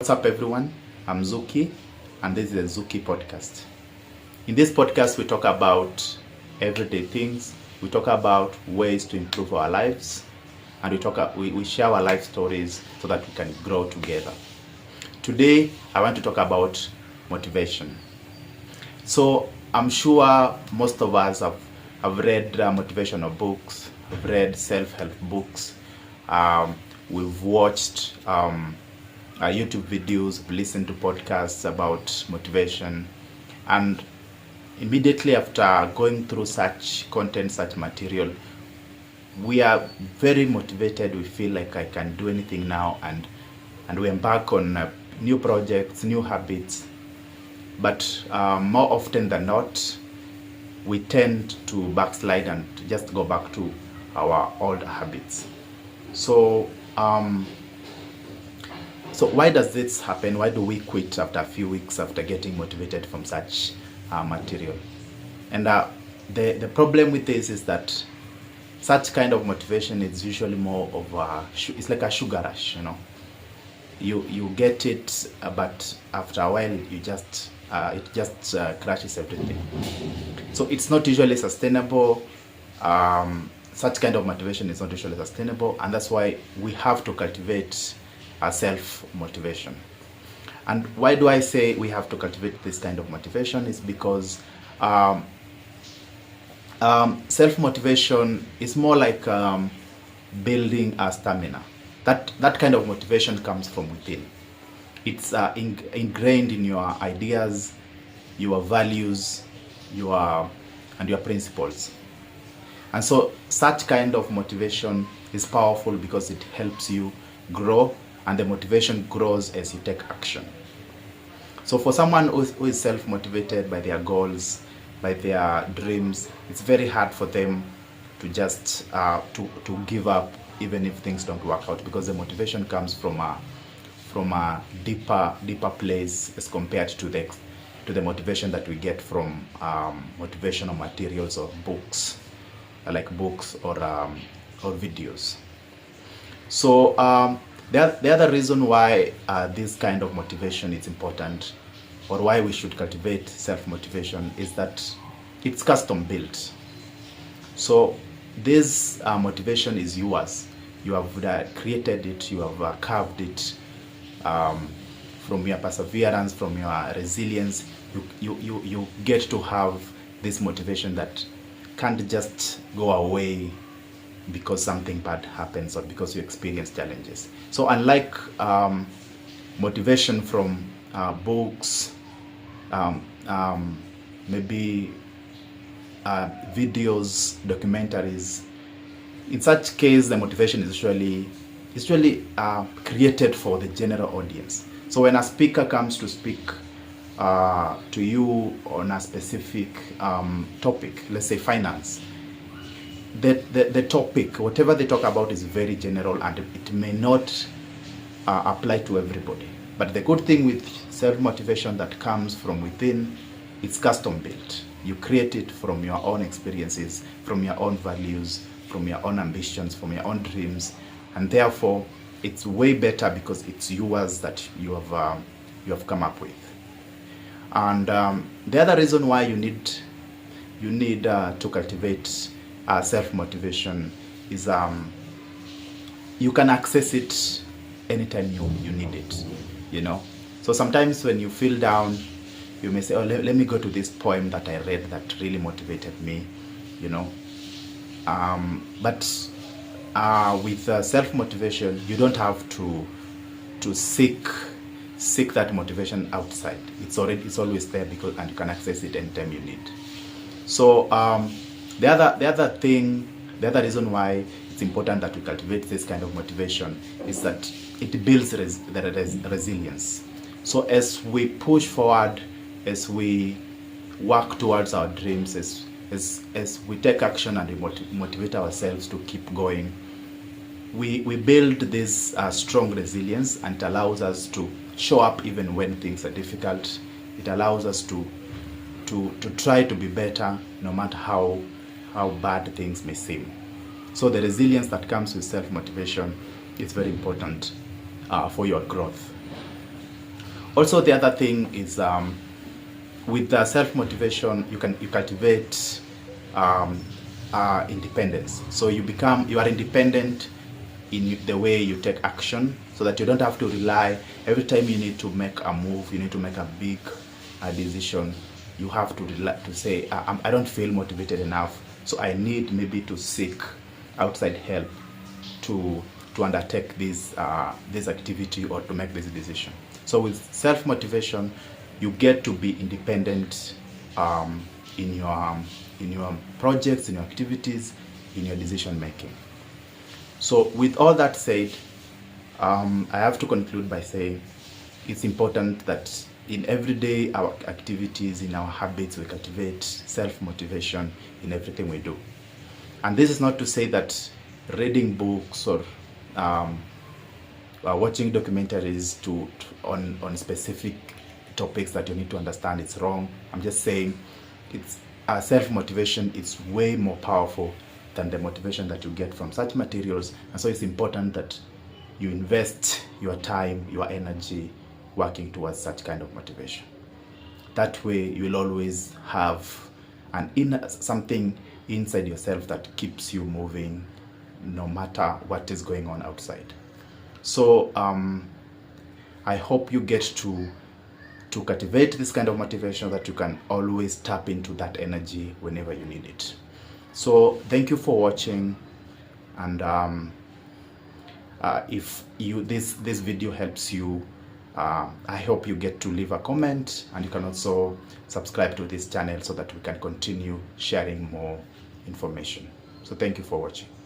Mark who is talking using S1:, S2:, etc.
S1: What's up, everyone? I'm Zuki, and this is the Zuki podcast. In this podcast, we talk about everyday things. We talk about ways to improve our lives, and we share our life stories so that we can grow together. Today, I want to talk about motivation. So I'm sure most of us have read motivational books, have read self-help books. We've watched YouTube videos, listened to podcasts about motivation, and immediately after going through such content, such material, we are very motivated. We feel like I can do anything now, and we embark on new projects, new habits. But more often than not, we tend to backslide and just go back to our old habits. So why does this happen? Why do we quit after a few weeks after getting motivated from such material? And the problem with this is that such kind of motivation is usually more of it's like a sugar rush, you know. You get it, but after a while it just crashes everything. So it's not usually sustainable. Such kind of motivation is not usually sustainable, and that's why we have to cultivate a self-motivation. And why do I say we have to cultivate this kind of motivation? Is because self-motivation is more like building a stamina. That kind of motivation comes from within. It's ingrained in your ideas, your values, and your principles. And so such kind of motivation is powerful because it helps you grow, and the motivation grows as you take action. So for someone who is self-motivated by their goals, by their dreams, it's very hard for them to just to give up even if things don't work out, because the motivation comes from a deeper place as compared to the motivation that we get from motivational materials or books, like books or videos. So the other reason why this kind of motivation is important, or why we should cultivate self-motivation, is that it's custom built. So this motivation is yours. You have created it, you have carved it from your perseverance, from your resilience. You get to have this motivation that can't just go away because something bad happens or because you experience challenges. So unlike motivation from books, maybe videos, documentaries, in such case the motivation is usually created for the general audience. So when a speaker comes to speak to you on a specific topic, let's say finance, the topic, whatever they talk about, is very general and it may not apply to everybody. But the good thing with self-motivation that comes from within, it's custom built. You create it from your own experiences, from your own values, from your own ambitions, from your own dreams, and therefore it's way better because it's yours that you have come up with. And the other reason why you need to cultivate self-motivation is you can access it anytime you need it, you know. So sometimes when you feel down, you may say, oh, let me go to this poem that I read that really motivated me, you know. But with self-motivation, you don't have to seek that motivation outside. It's always there, and you can access it anytime you need. So the other reason why it's important that we cultivate this kind of motivation is that it builds resilience. So as we push forward, as we work towards our dreams, as we take action and we motivate ourselves to keep going, we build this strong resilience, and it allows us to show up even when things are difficult. It allows us to try to be better no matter how bad things may seem. So the resilience that comes with self-motivation is very important for your growth. Also, the other thing is with the self-motivation, you cultivate independence. So you are independent in the way you take action, so that you don't have to rely every time you need to make a move, you need to make a big decision. You have to say, I don't feel motivated enough, so I need maybe to seek outside help to undertake this activity or to make this decision. So with self-motivation, you get to be independent in your projects, in your activities, in your decision making. So with all that said, I have to conclude by saying it's important that in everyday our activities, in our habits, we cultivate self-motivation in everything we do. And this is not to say that reading books or watching documentaries on specific topics that you need to understand it's wrong. I'm just saying it's self-motivation is way more powerful than the motivation that you get from such materials, and so it's important that you invest your time, your energy working towards such kind of motivation. That way you will always have something inside yourself that keeps you moving no matter what is going on outside. So I hope you get to cultivate this kind of motivation, that you can always tap into that energy whenever you need it. So thank you for watching, and if this video helps you, I hope you get to leave a comment, and you can also subscribe to this channel so that we can continue sharing more information. So thank you for watching.